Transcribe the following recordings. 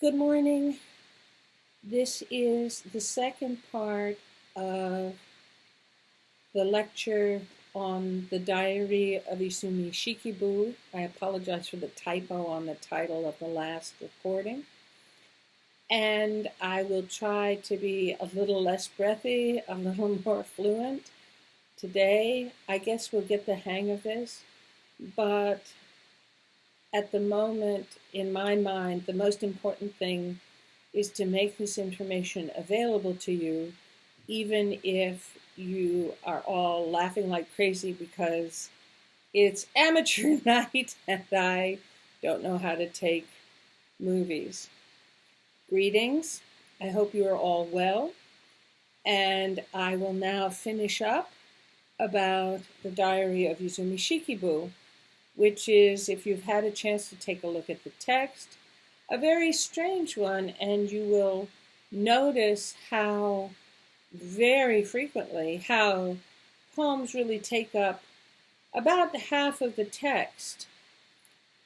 Good morning. This is the second part of the lecture on the Diary of Izumi Shikibu. I apologize for the typo on the title of the last recording. And I will try to be a little less breathy, a little more fluent. Today, I guess we'll get the hang of this, but at the moment, in my mind, the most important thing is to make this information available to you, even if you are all laughing like crazy because it's amateur night and I don't know how to take movies. Greetings. I hope you are all well. And I will now finish up about the Diary of Izumi Shikibu, which is, if you've had a chance to take a look at the text, a very strange one, and you will notice how very frequently how poems really take up about half of the text.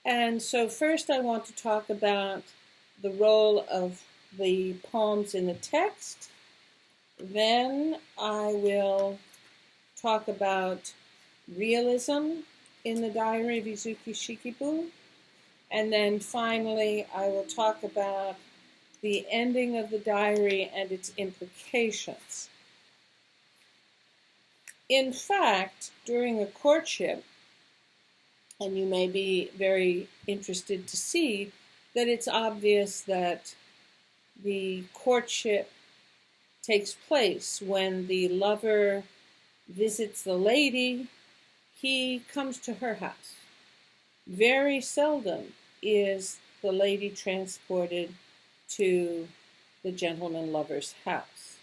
And so first I want to talk about the role of the poems in the text. Then I will talk about realism in the Diary of Izumi Shikibu. And then finally, I will talk about the ending of the diary and its implications. In fact, during a courtship, and you may be very interested to see that it's obvious that the courtship takes place when the lover visits the lady, he comes to her house. Very seldom is the lady transported to the gentleman lover's house.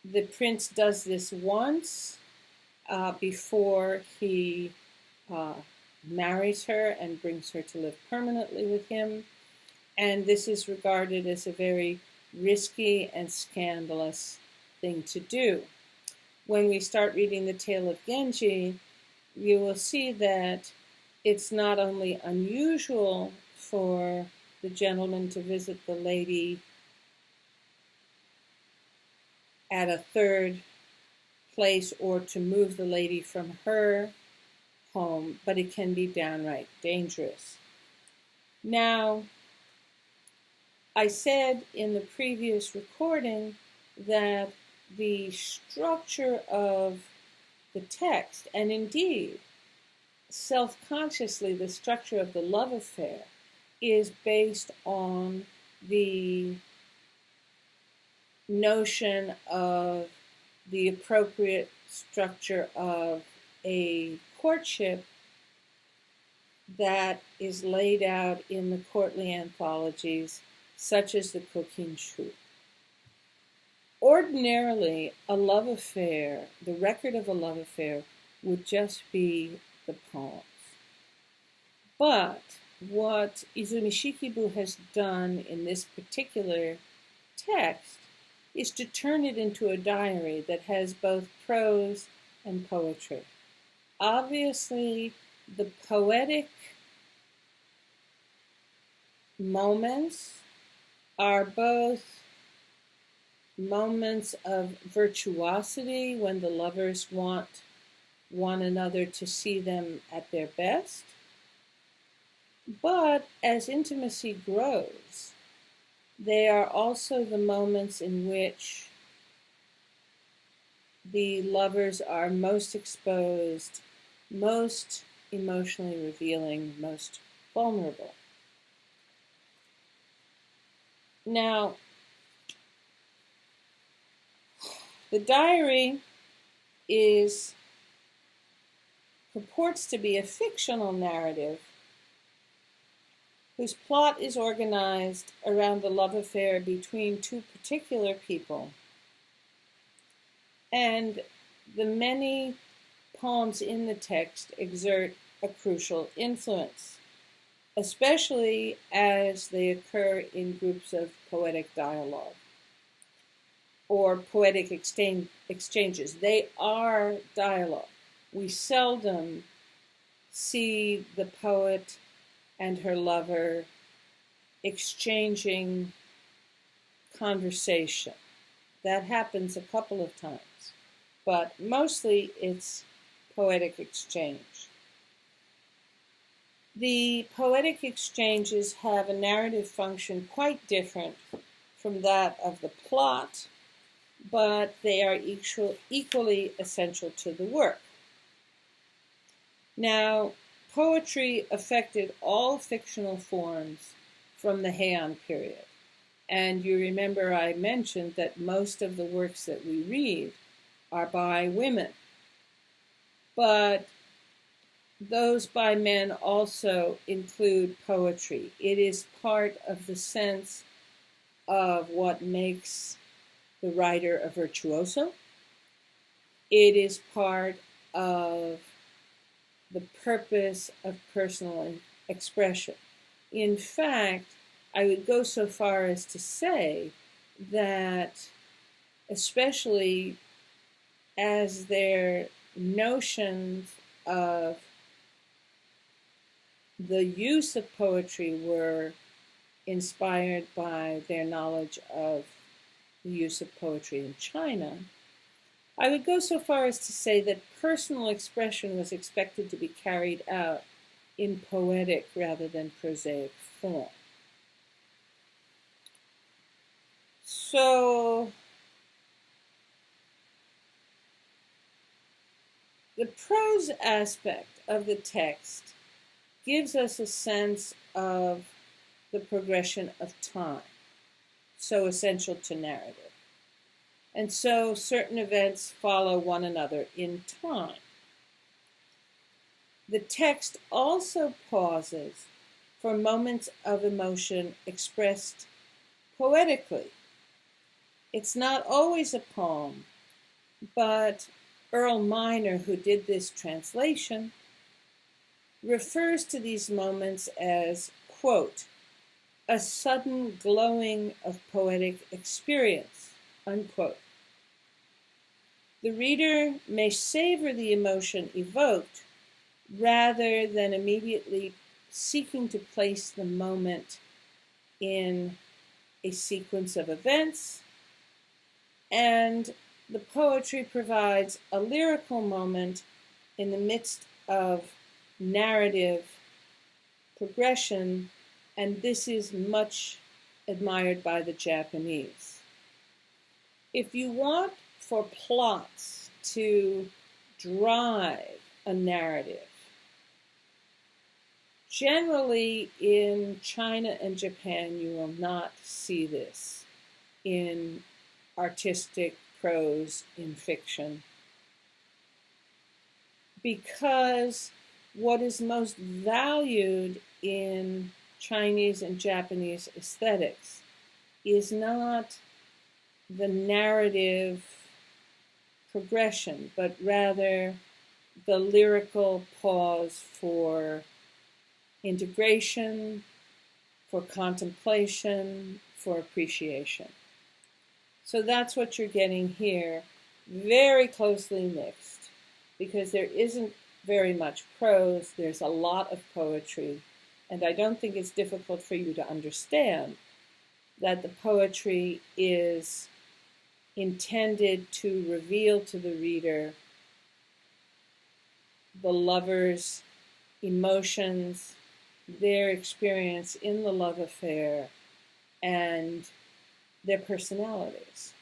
The prince does this once before he marries her and brings her to live permanently with him, and this is regarded as a very risky and scandalous thing to do. When we start reading the tale of Genji, you will see that it's not only unusual for the gentleman to visit the lady at a third place or to move the lady from her home, but it can be downright dangerous. Now, I said in the previous recording that the structure of the text, and indeed self-consciously the structure of the love affair, is based on the notion of the appropriate structure of a courtship that is laid out in the courtly anthologies such as the Kokinshu. Ordinarily, a love affair, the record of a love affair, would just be the poems. But what Izumi Shikibu has done in this particular text is to turn it into a diary that has both prose and poetry. Obviously, the poetic moments are both moments of virtuosity when the lovers want one another to see them at their best. But as intimacy grows, they are also the moments in which the lovers are most exposed, most emotionally revealing, most vulnerable. Now, the diary purports to be a fictional narrative whose plot is organized around the love affair between two particular people. And the many poems in the text exert a crucial influence, especially as they occur in groups of poetic dialogue or poetic exchanges. They are dialogue. We seldom see the poet and her lover exchanging conversation. That happens a couple of times, but mostly it's poetic exchange. The poetic exchanges have a narrative function quite different from that of the plot, but they are equally essential to the work. Now, poetry affected all fictional forms from the Heian period. And you remember I mentioned that most of the works that we read are by women. But those by men also include poetry. It is part of the sense of what makes the writer a virtuoso. It is part of the purpose of personal expression. In fact, I would go so far as to say that, especially as their notions of the use of poetry were inspired by their knowledge of the use of poetry in China, I would go so far as to say that personal expression was expected to be carried out in poetic rather than prosaic form. So, the prose aspect of the text gives us a sense of the progression of time, so essential to narrative. And so certain events follow one another in time. The text also pauses for moments of emotion expressed poetically. It's not always a poem, but Earl Minor, who did this translation, refers to these moments as, quote, a sudden glowing of poetic experience, unquote. The reader may savor the emotion evoked rather than immediately seeking to place the moment in a sequence of events, and the poetry provides a lyrical moment in the midst of narrative progression, and this is much admired by the Japanese. If you want for plots to drive a narrative, generally in China and Japan you will not see this in artistic prose in fiction, because what is most valued in Chinese and Japanese aesthetics is not the narrative progression, but rather the lyrical pause for integration, for contemplation, for appreciation. So that's what you're getting here, very closely mixed, because there isn't very much prose, there's a lot of poetry, and I don't think it's difficult for you to understand that the poetry is intended to reveal to the reader the lover's emotions, their experience in the love affair, and their personalities.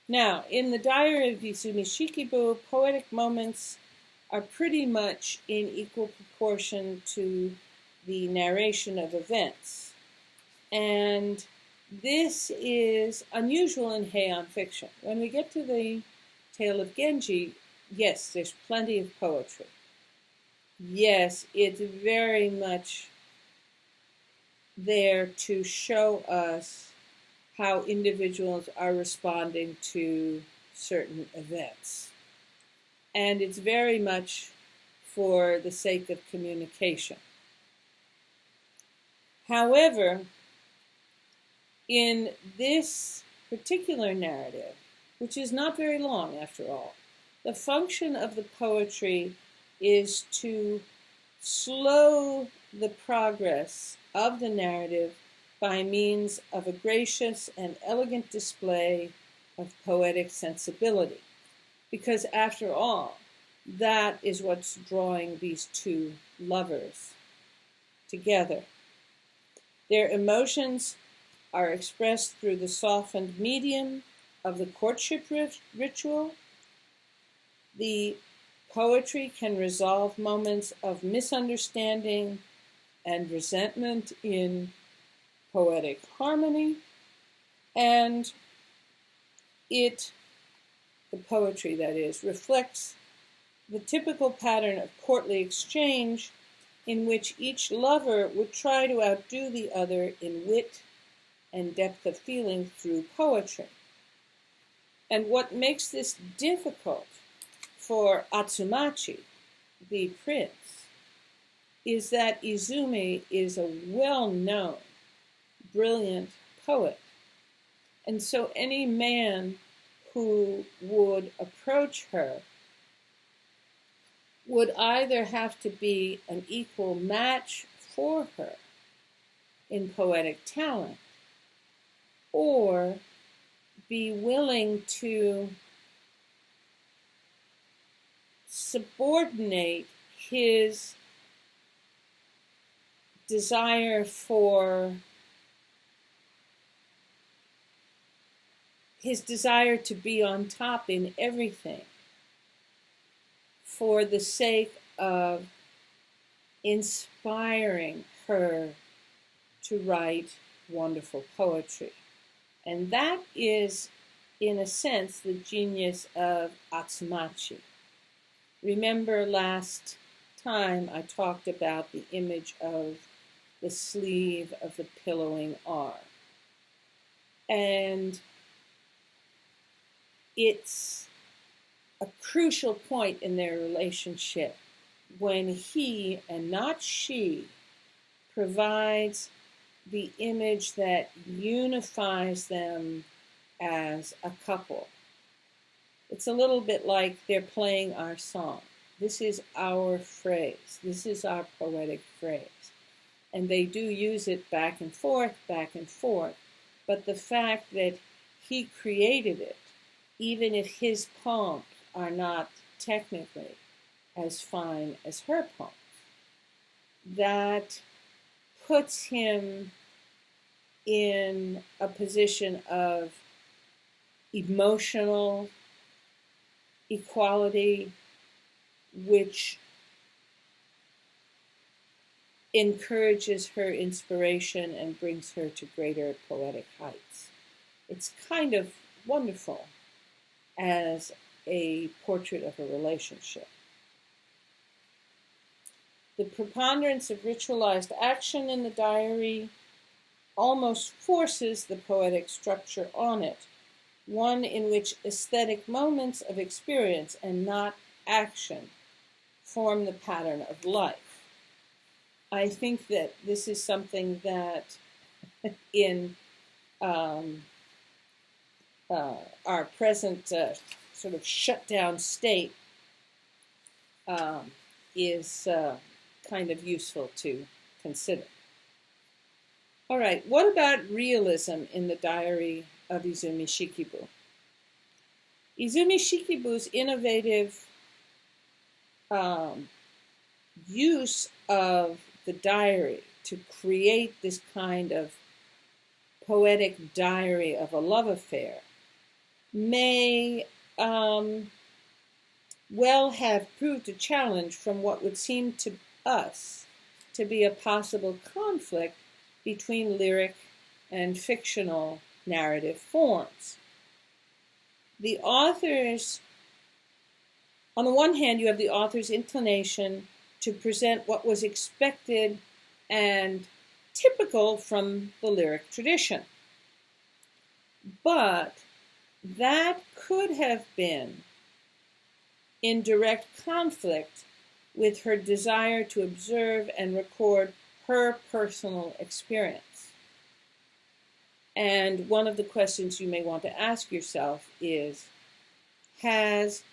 Now, in the Diary of Izumi Shikibu, poetic moments are pretty much in equal proportion to the narration of events. And this is unusual in Heian fiction. When we get to the tale of Genji, yes, there's plenty of poetry. Yes, it's very much there to show us how individuals are responding to certain events. And it's very much for the sake of communication. However, in this particular narrative, which is not very long after all, the function of the poetry is to slow the progress of the narrative by means of a gracious and elegant display of poetic sensibility. Because after all, that is what's drawing these two lovers together. Their emotions are expressed through the softened medium of the courtship ritual. The poetry can resolve moments of misunderstanding and resentment in poetic harmony, and the poetry, that is, reflects the typical pattern of courtly exchange in which each lover would try to outdo the other in wit and depth of feeling through poetry. And what makes this difficult for Atsumachi, the prince, is that Izumi is a well-known, brilliant poet. And so any man who would approach her would either have to be an equal match for her in poetic talent, or be willing to subordinate his desire to be on top in everything for the sake of inspiring her to write wonderful poetry. And that is, in a sense, the genius of Atsumachi. Remember last time I talked about the image of the sleeve of the pillowing R. And it's a crucial point in their relationship when he, and not she, provides the image that unifies them as a couple. It's a little bit like they're playing our song. This is our phrase. This is our poetic phrase. And they do use it back and forth, but the fact that he created it, even if his poems are not technically as fine as her poems, that puts him in a position of emotional equality, which encourages her inspiration and brings her to greater poetic heights. It's kind of wonderful as a portrait of a relationship. The preponderance of ritualized action in the diary almost forces the poetic structure on it, one in which aesthetic moments of experience and not action form the pattern of life. I think that this is something that in our present sort of shut down state is kind of useful to consider. All right, what about realism in the Diary of Izumi Shikibu? Izumi Shikibu's innovative use of the diary to create this kind of poetic diary of a love affair may well have proved a challenge from what would seem to us to be a possible conflict between lyric and fictional narrative forms. The author's, on the one hand, you have the author's inclination to present what was expected and typical from the lyric tradition. But that could have been in direct conflict with her desire to observe and record her personal experience. And one of the questions you may want to ask yourself is, has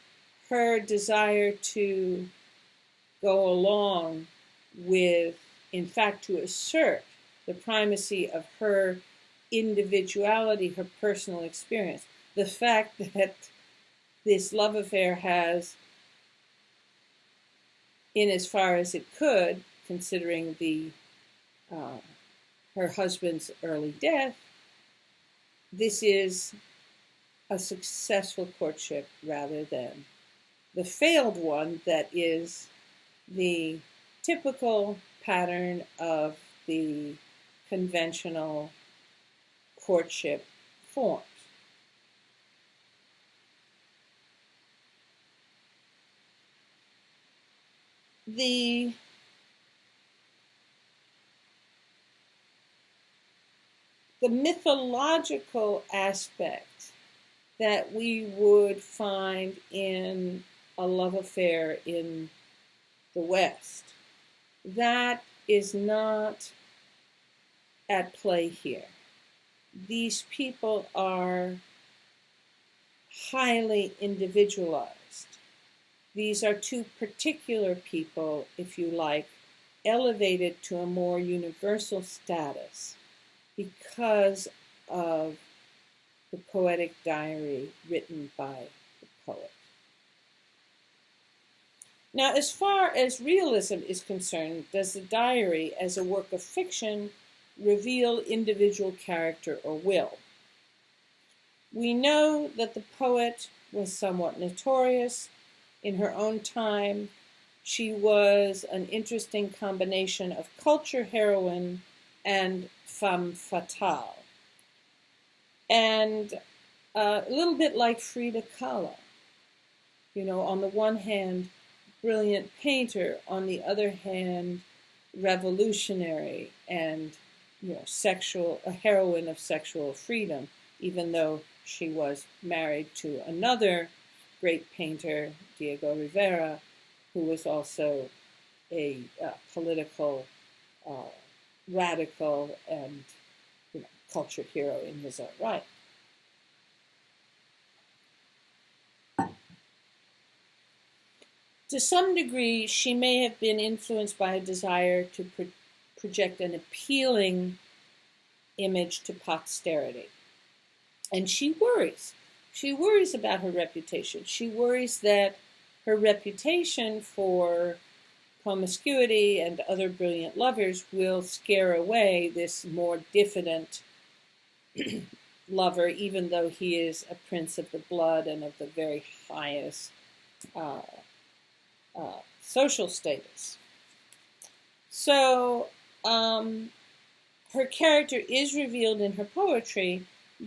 her desire to go along with, in fact, to assert the primacy of her individuality, her personal experience. The fact that this love affair has, in as far as it could, considering her husband's early death, this is a successful courtship rather than the failed one that is the typical pattern of the conventional courtship forms. The mythological aspect that we would find in a love affair in the West, that is not at play here. These people are highly individualized. These are two particular people, if you like, elevated to a more universal status because of the poetic diary written by the poet. Now, as far as realism is concerned, does the diary as a work of fiction reveal individual character or will? We know that the poet was somewhat notorious in her own time. She was an interesting combination of culture heroine and femme fatale. And a little bit like Frida Kahlo. You know, on the one hand, brilliant painter, on the other hand, revolutionary and, you know, a heroine of sexual freedom, even though she was married to another great painter, Diego Rivera, who was also a political radical and, you know, culture hero in his own right. To some degree, she may have been influenced by a desire to project an appealing image to posterity. And she worries. She worries about her reputation. She worries that her reputation for promiscuity and other brilliant lovers will scare away this more diffident lover, even though he is a prince of the blood and of the very highest social status. So her character is revealed in her poetry,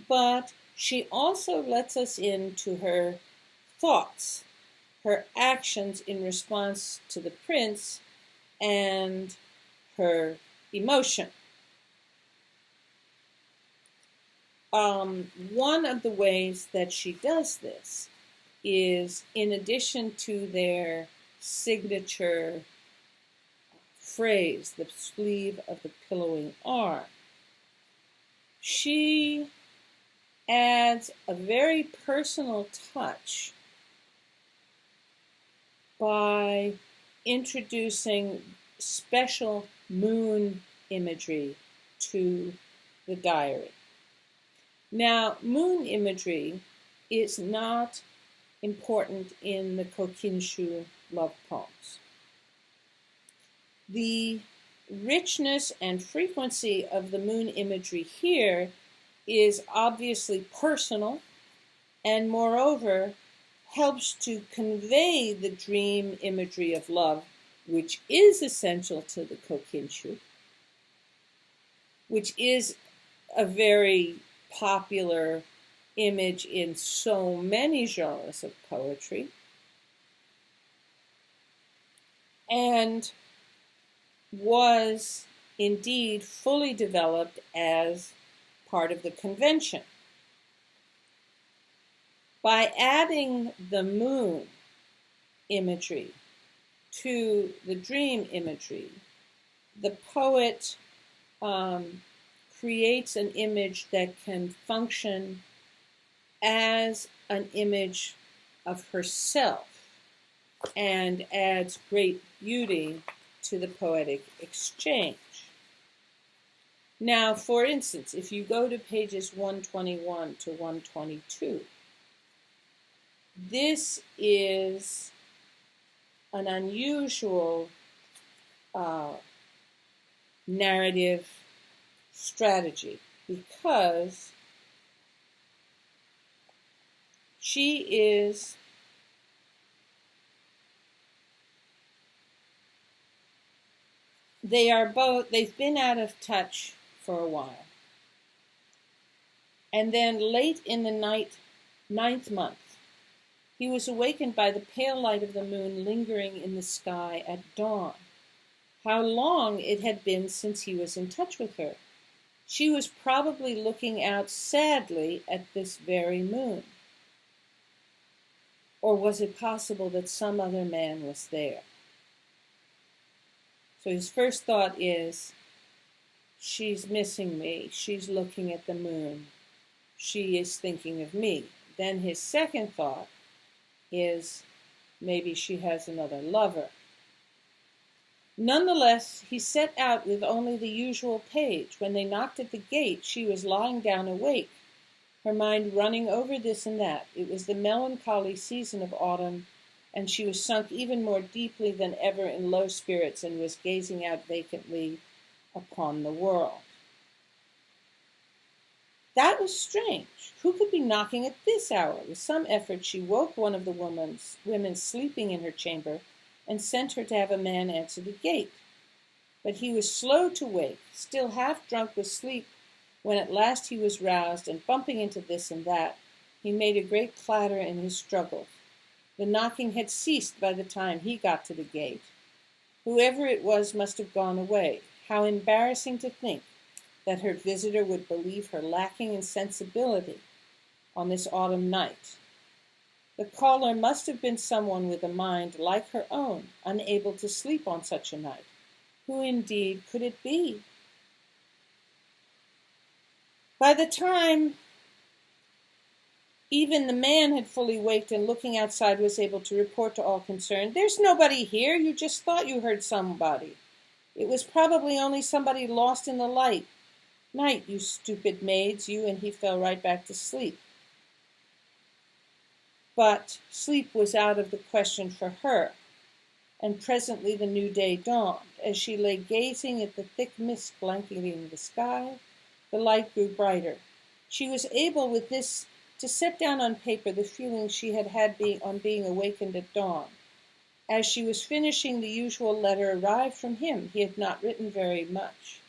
but she also lets us into her thoughts, her actions in response to the prince, and her emotion. One of the ways that she does this is, in addition to their signature phrase, the sleeve of the pillowing arm, she adds a very personal touch by introducing special moon imagery to the diary. Now, moon imagery is not important in the Kokinshu love poems. The richness and frequency of the moon imagery here is obviously personal, and moreover helps to convey the dream imagery of love, which is essential to the Kokinshu, which is a very popular image in so many genres of poetry, and was indeed fully developed as part of the convention. By adding the moon imagery to the dream imagery, the poet creates an image that can function as an image of herself and adds great beauty to the poetic exchange. Now, for instance, if you go to pages 121 to 122, this is an unusual narrative strategy because they've been out of touch for a while. And then late in the ninth month, he was awakened by the pale light of the moon lingering in the sky at dawn. How long it had been since he was in touch with her. She was probably looking out sadly at this very moon. Or was it possible that some other man was there? So his first thought is, she's missing me. She's looking at the moon. She is thinking of me. Then his second thought is, maybe she has another lover. Nonetheless, he set out with only the usual page. When they knocked at the gate, she was lying down awake, her mind running over this and that. It was the melancholy season of autumn, and she was sunk even more deeply than ever in low spirits and was gazing out vacantly upon the world. That was strange. Who could be knocking at this hour? With some effort, she woke one of the women sleeping in her chamber and sent her to have a man answer the gate. But he was slow to wake, still half drunk with sleep, when at last he was roused, and bumping into this and that, he made a great clatter in his struggles. The knocking had ceased by the time he got to the gate. Whoever it was must have gone away. How embarrassing to think that her visitor would believe her lacking in sensibility on this autumn night. The caller must have been someone with a mind like her own, unable to sleep on such a night. Who indeed could it be? By the time even the man had fully waked and looking outside was able to report to all concerned, "There's nobody here. You just thought you heard somebody. It was probably only somebody lost in the night, you stupid maids, you," and he fell right back to sleep. But sleep was out of the question for her, and presently the new day dawned. As she lay gazing at the thick mist blanketing the sky, the light grew brighter. She was able with this to set down on paper the feelings she had had on being awakened at dawn. As she was finishing, the usual letter arrived from him. He had not written very much.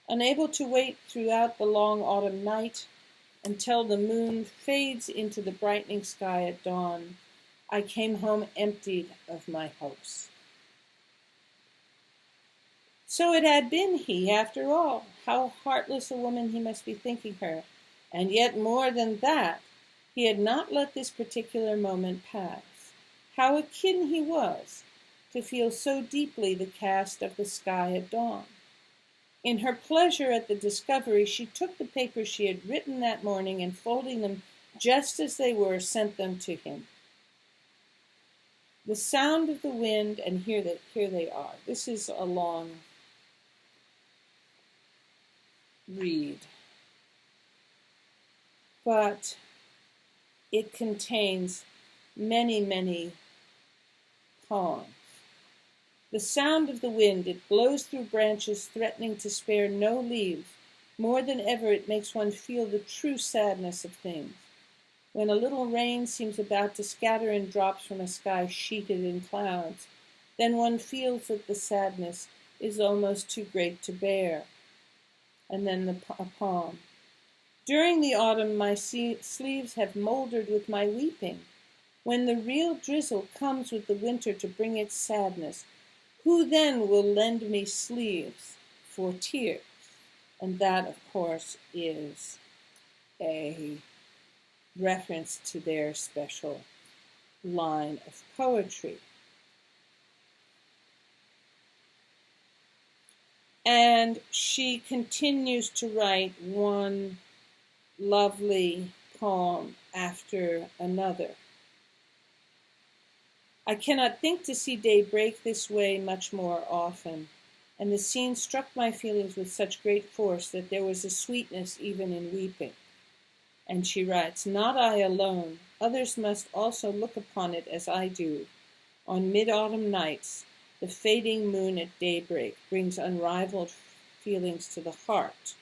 Unable to wait throughout the long autumn night until the moon fades into the brightening sky at dawn, I came home emptied of my hopes. So it had been he, after all. How heartless a woman he must be thinking her. And yet more than that, he had not let this particular moment pass. How akin he was to feel so deeply the cast of the sky at dawn. In her pleasure at the discovery, she took the papers she had written that morning and, folding them just as they were, sent them to him. The sound of the wind, and here they are. This is a long read, but it contains many, many poems. The sound of the wind, it blows through branches threatening to spare no leaves. More than ever, it makes one feel the true sadness of things. When a little rain seems about to scatter in drops from a sky sheeted in clouds, then one feels that the sadness is almost too great to bear. And then a poem. During the autumn, my sleeves have mouldered with my weeping. When the real drizzle comes with the winter to bring its sadness, who then will lend me sleeves for tears? And that, of course, is a reference to their special line of poetry. And she continues to write one lovely poem after another. I cannot think to see day break this way much more often, and the scene struck my feelings with such great force that there was a sweetness even in weeping. And she writes, not I alone, others must also look upon it as I do. On mid-autumn nights, the fading moon at daybreak brings unrivaled feelings to the heart.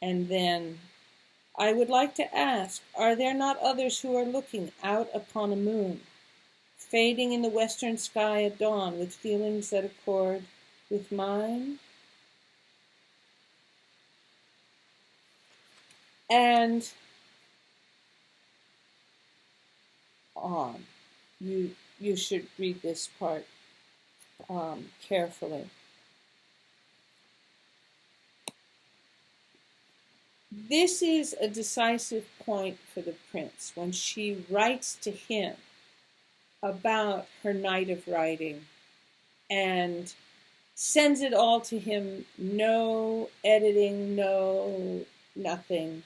And then, I would like to ask, are there not others who are looking out upon a moon, fading in the western sky at dawn with feelings that accord with mine? And on. You should read this part carefully. This is a decisive point for the prince when she writes to him about her night of writing and sends it all to him, no editing, no nothing,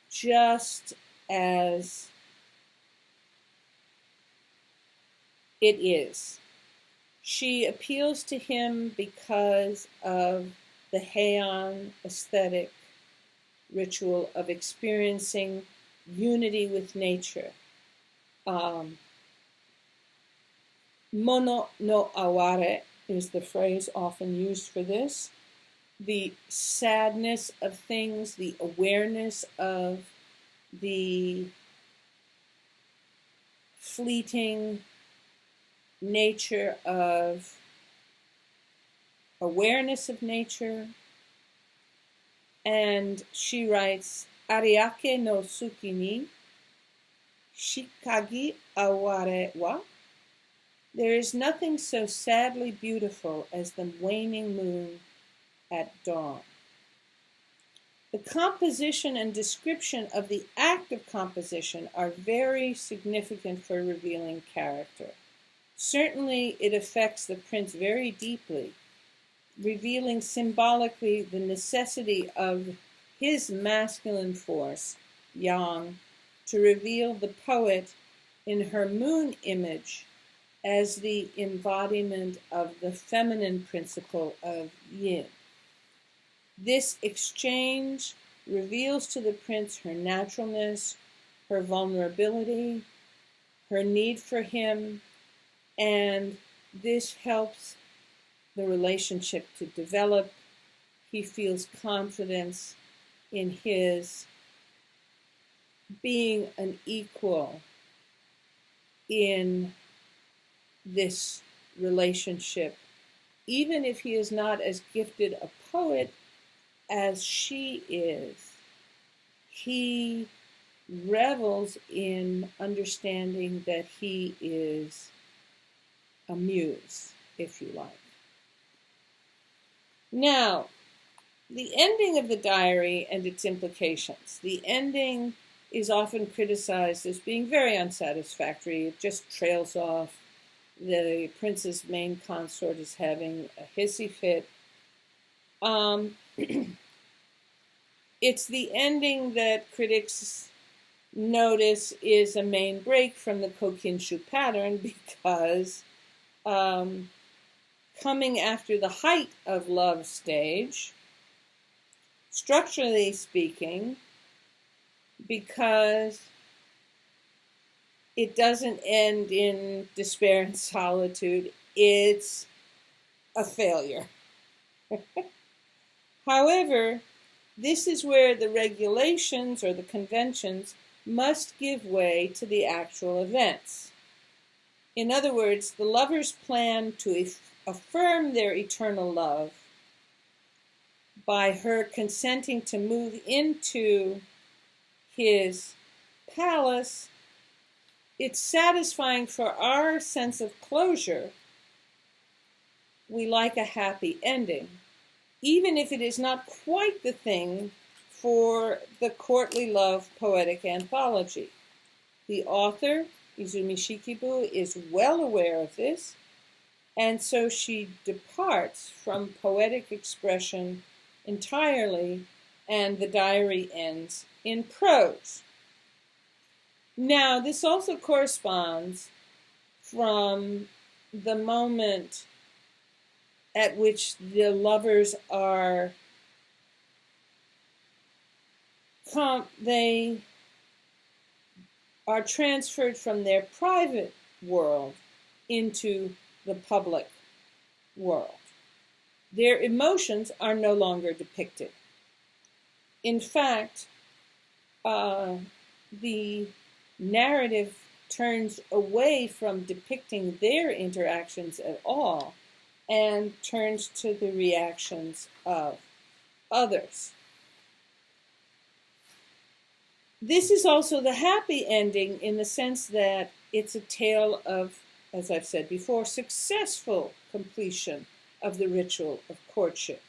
just as it is. She appeals to him because of the heian aesthetic ritual of experiencing unity with nature. Mono no aware is the phrase often used for this. The sadness of things, the awareness of the fleeting nature of awareness of nature. And she writes, Ariake no suki ni shikagi aware wa. There is nothing so sadly beautiful as the waning moon at dawn. The composition and description of the act of composition are very significant for revealing character. Certainly it affects the prince very deeply, revealing symbolically the necessity of his masculine force, yang, to reveal the poet in her moon image as the embodiment of the feminine principle of yin. This exchange reveals to the prince her naturalness, her vulnerability, her need for him, and this helps the relationship to develop. He feels confidence in his being an equal in this relationship, even if he is not as gifted a poet as she is. He revels in understanding that he is a muse, if you like. Now, the ending of the diary and its implications. The ending is often criticized as being very unsatisfactory. It just trails off. The prince's main consort is having a hissy fit. It's the ending that critics notice is a main break from the Kokinshu pattern because coming after the height of love stage, structurally speaking, because it doesn't end in despair and solitude, it's a failure. However, this is where the regulations or the conventions must give way to the actual events. In other words, the lovers plan to affirm their eternal love by her consenting to move into his palace. It's satisfying for our sense of closure. We like a happy ending, even if it is not quite the thing for the courtly love poetic anthology. The author, Izumi Shikibu, is well aware of this, and so she departs from poetic expression entirely, and the diary ends in prose. Now, this also corresponds from the moment at which the lovers they are transferred from their private world into the public world. Their emotions are no longer depicted. In fact, the narrative turns away from depicting their interactions at all and turns to the reactions of others. This is also the happy ending in the sense that it's a tale of, as I've said before, successful completion of the ritual of courtship.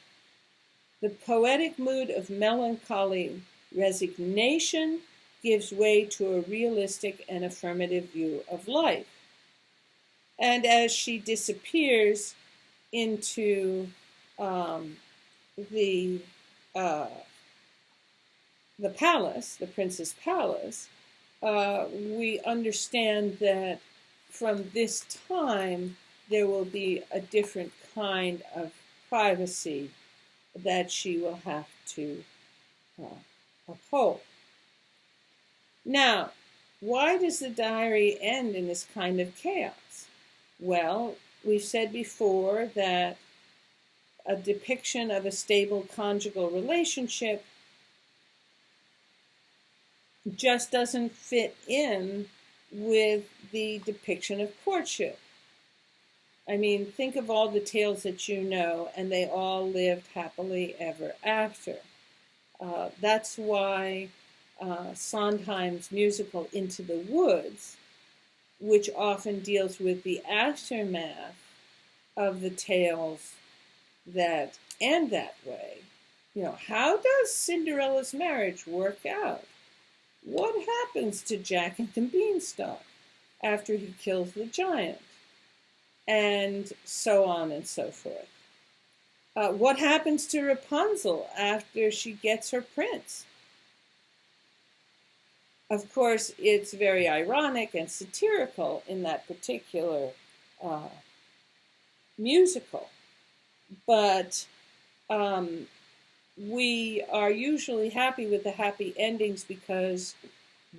The poetic mood of melancholy resignation gives way to a realistic and affirmative view of life. And as she disappears into the palace, the prince's palace, we understand that from this time there will be a different kind of privacy that she will have to uphold. Now, why does the diary end in this kind of chaos? Well, we've said before that a depiction of a stable conjugal relationship just doesn't fit in with the depiction of courtship. I mean, think of all the tales that you know, and they all lived happily ever after. That's why Sondheim's musical Into the Woods, which often deals with the aftermath of the tales that end that way. You know, how does Cinderella's marriage work out? What happens to Jack and the Beanstalk after he kills the giant? And so on and so forth. What happens to Rapunzel after she gets her prince? Of course, it's very ironic and satirical in that particular musical, but we are usually happy with the happy endings because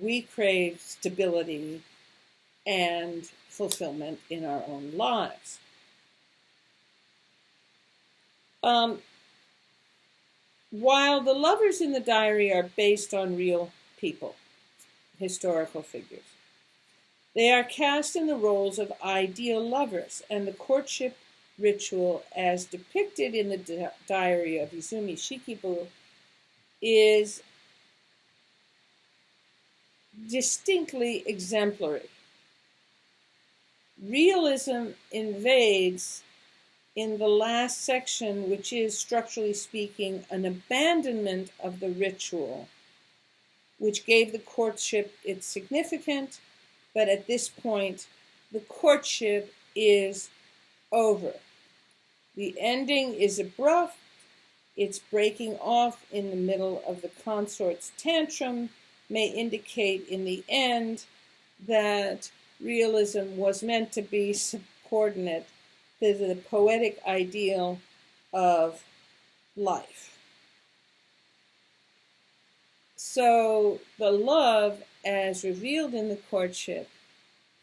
we crave stability and fulfillment in our own lives. While the lovers in the diary are based on real people, historical figures, they are cast in the roles of ideal lovers, and the courtship ritual as depicted in the Diary of Izumi Shikibu is distinctly exemplary. Realism invades in the last section, which is, structurally speaking, an abandonment of the ritual, which gave the courtship its significance, but at this point, the courtship is over. The ending is abrupt. Its breaking off in the middle of the consort's tantrum may indicate in the end that realism was meant to be subordinate to the poetic ideal of life. So the love, as revealed in the courtship,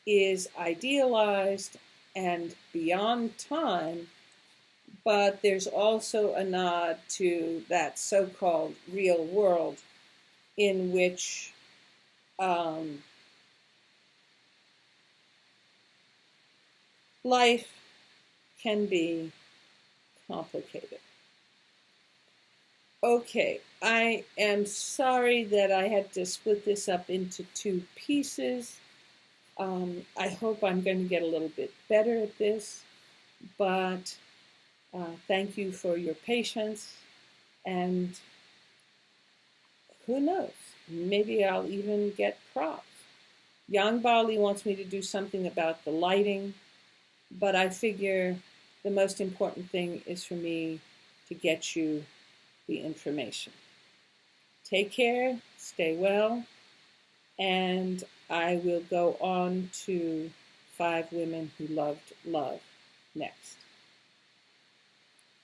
is idealized and beyond time, but there's also a nod to that so-called real world in which life can be complicated. Okay, I am sorry that I had to split this up into two pieces. I hope I'm going to get a little bit better at this, but thank you for your patience, and who knows, maybe I'll even get props. Yang Bali wants me to do something about the lighting, but I figure the most important thing is for me to get you the information. Take care, stay well, and I will go on to 5 Women Who Loved Love next.